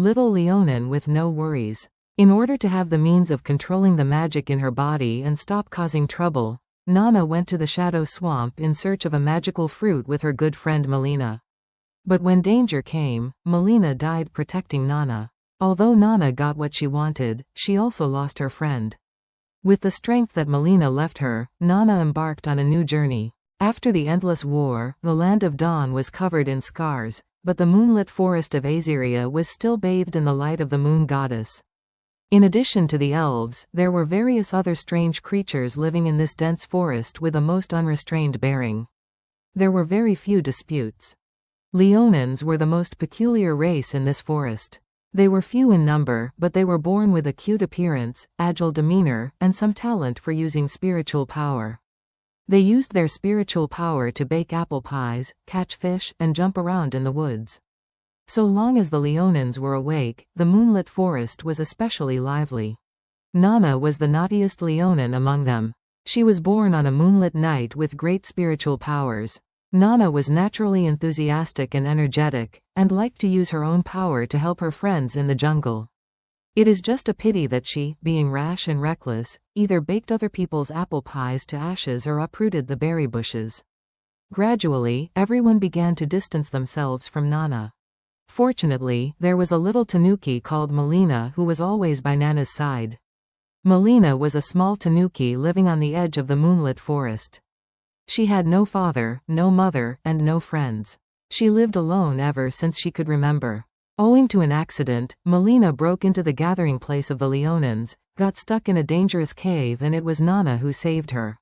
Little Leonin with no worries. In order to have the means of controlling the magic in her body and stop causing trouble, Nana went to the Shadow Swamp in search of a magical fruit with her good friend Melina. But when danger came, Melina died protecting Nana. Although Nana got what she wanted, she also lost her friend. With the strength that Melina left her, Nana embarked on a new journey. After the endless war, the Land of Dawn was covered in scars, but the moonlit forest of Azyria was still bathed in the light of the moon goddess. In addition to the elves, there were various other strange creatures living in this dense forest with a most unrestrained bearing. There were very few disputes. Leonins were the most peculiar race in this forest. They were few in number, but they were born with a cute appearance, agile demeanor, and some talent for using spiritual power. They used their spiritual power to bake apple pies, catch fish, and jump around in the woods. So long as the Leonins were awake, the moonlit forest was especially lively. Nana was the naughtiest Leonin among them. She was born on a moonlit night with great spiritual powers. Nana was naturally enthusiastic and energetic, and liked to use her own power to help her friends in the jungle. It is just a pity that she, being rash and reckless, either baked other people's apple pies to ashes or uprooted the berry bushes. Gradually, everyone began to distance themselves from Nana. Fortunately, there was a little tanuki called Melina who was always by Nana's side. Melina was a small tanuki living on the edge of the moonlit forest. She had no father, no mother, and no friends. She lived alone ever since she could remember. Owing to an accident, Melina broke into the gathering place of the Leonins, got stuck in a dangerous cave, and it was Nana who saved her.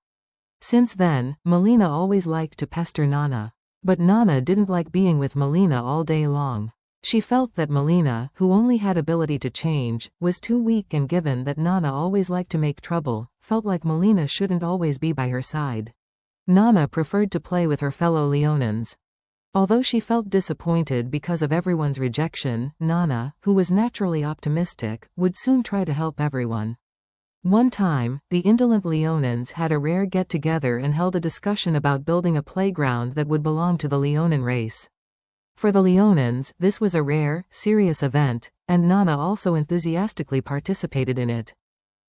Since then, Melina always liked to pester Nana. But Nana didn't like being with Melina all day long. She felt that Melina, who only had ability to change, was too weak, and given that Nana always liked to make trouble, felt like Melina shouldn't always be by her side. Nana preferred to play with her fellow Leonins. Although she felt disappointed because of everyone's rejection, Nana, who was naturally optimistic, would soon try to help everyone. One time, the indolent Leonins had a rare get-together and held a discussion about building a playground that would belong to the Leonin race. For the Leonins, this was a rare, serious event, and Nana also enthusiastically participated in it.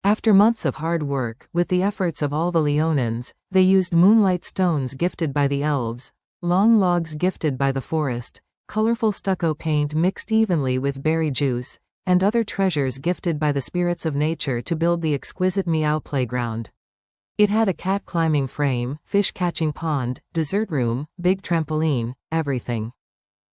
After months of hard work, with the efforts of all the Leonins, they used moonlight stones gifted by the elves, long logs gifted by the forest, colorful stucco paint mixed evenly with berry juice, and other treasures gifted by the spirits of nature to build the exquisite Meow playground. It had a cat climbing frame, fish catching pond, dessert room, big trampoline, everything.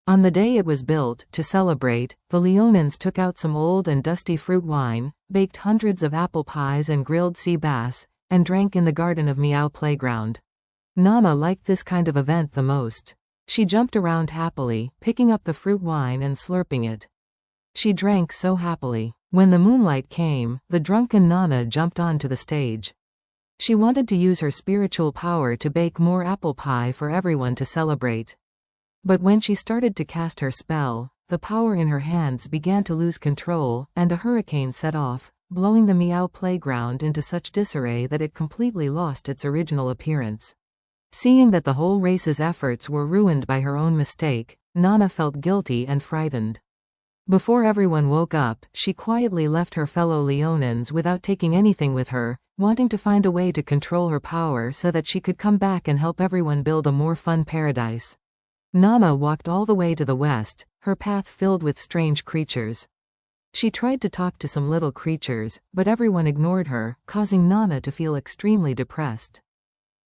On the day it was built, to celebrate, the Leonins took out some old and dusty fruit wine, baked hundreds of apple pies and grilled sea bass, and drank in the garden of Meow playground. Nana liked this kind of event the most. She jumped around happily, picking up the fruit wine and slurping it. She drank so happily. When the moonlight came, the drunken Nana jumped onto the stage. She wanted to use her spiritual power to bake more apple pie for everyone to celebrate. But when she started to cast her spell, the power in her hands began to lose control, and a hurricane set off, blowing the Meow playground into such disarray that it completely lost its original appearance. Seeing that the whole race's efforts were ruined by her own mistake, Nana felt guilty and frightened. Before everyone woke up, she quietly left her fellow Leonins without taking anything with her, wanting to find a way to control her power so that she could come back and help everyone build a more fun paradise. Nana walked all the way to the west, her path filled with strange creatures. She tried to talk to some little creatures, but everyone ignored her, causing Nana to feel extremely depressed.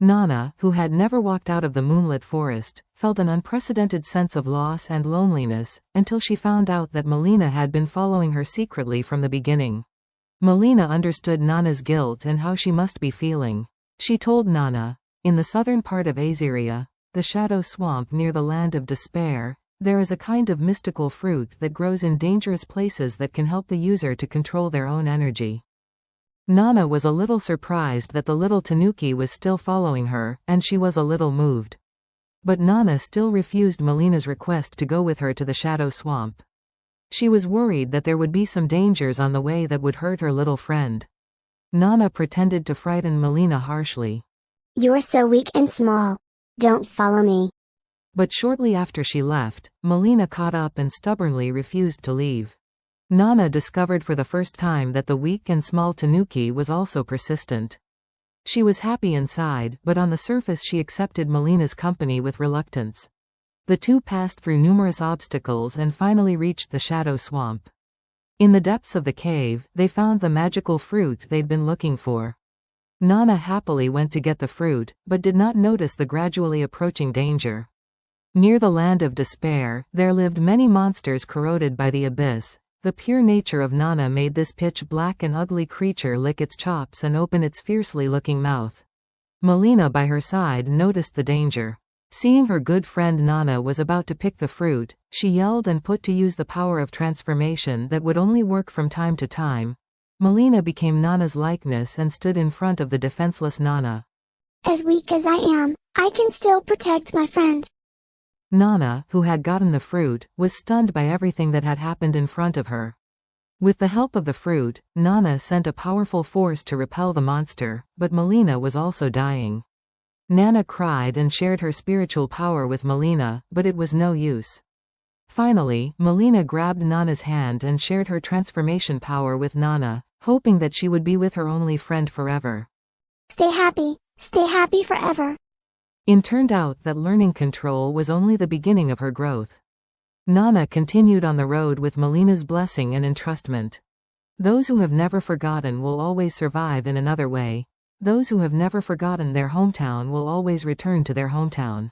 Nana, who had never walked out of the moonlit forest, felt an unprecedented sense of loss and loneliness, until she found out that Melina had been following her secretly from the beginning. Melina understood Nana's guilt and how she must be feeling. She told Nana, "In the southern part of Azyria, the Shadow Swamp near the Land of Despair, there is a kind of mystical fruit that grows in dangerous places that can help the user to control their own energy." Nana was a little surprised that the little tanuki was still following her, and she was a little moved. But Nana still refused Melina's request to go with her to the Shadow Swamp. She was worried that there would be some dangers on the way that would hurt her little friend. Nana pretended to frighten Melina harshly. "You're so weak and small. Don't follow me." But shortly after she left, Melina caught up and stubbornly refused to leave. Nana discovered for the first time that the weak and small Tanuki was also persistent. She was happy inside, but on the surface she accepted Melina's company with reluctance. The two passed through numerous obstacles and finally reached the shadow swamp. In the depths of the cave, they found the magical fruit they'd been looking for. Nana happily went to get the fruit, but did not notice the gradually approaching danger. Near the land of despair, there lived many monsters corroded by the abyss. The pure nature of Nana made this pitch-black and ugly creature lick its chops and open its fiercely looking mouth. Melina by her side noticed the danger. Seeing her good friend Nana was about to pick the fruit, she yelled and put to use the power of transformation that would only work from time to time. Melina became Nana's likeness and stood in front of the defenseless Nana. As weak as I am, I can still protect my friend. Nana, who had gotten the fruit, was stunned by everything that had happened in front of her. With the help of the fruit, Nana sent a powerful force to repel the monster, but Melina was also dying. Nana cried and shared her spiritual power with Melina, but it was no use. Finally, Melina grabbed Nana's hand and shared her transformation power with Nana, hoping that she would be with her only friend forever. Stay happy forever. It turned out that learning control was only the beginning of her growth. Nana continued on the road with Melina's blessing and entrustment. Those who have never forgotten will always survive in another way. Those who have never forgotten their hometown will always return to their hometown.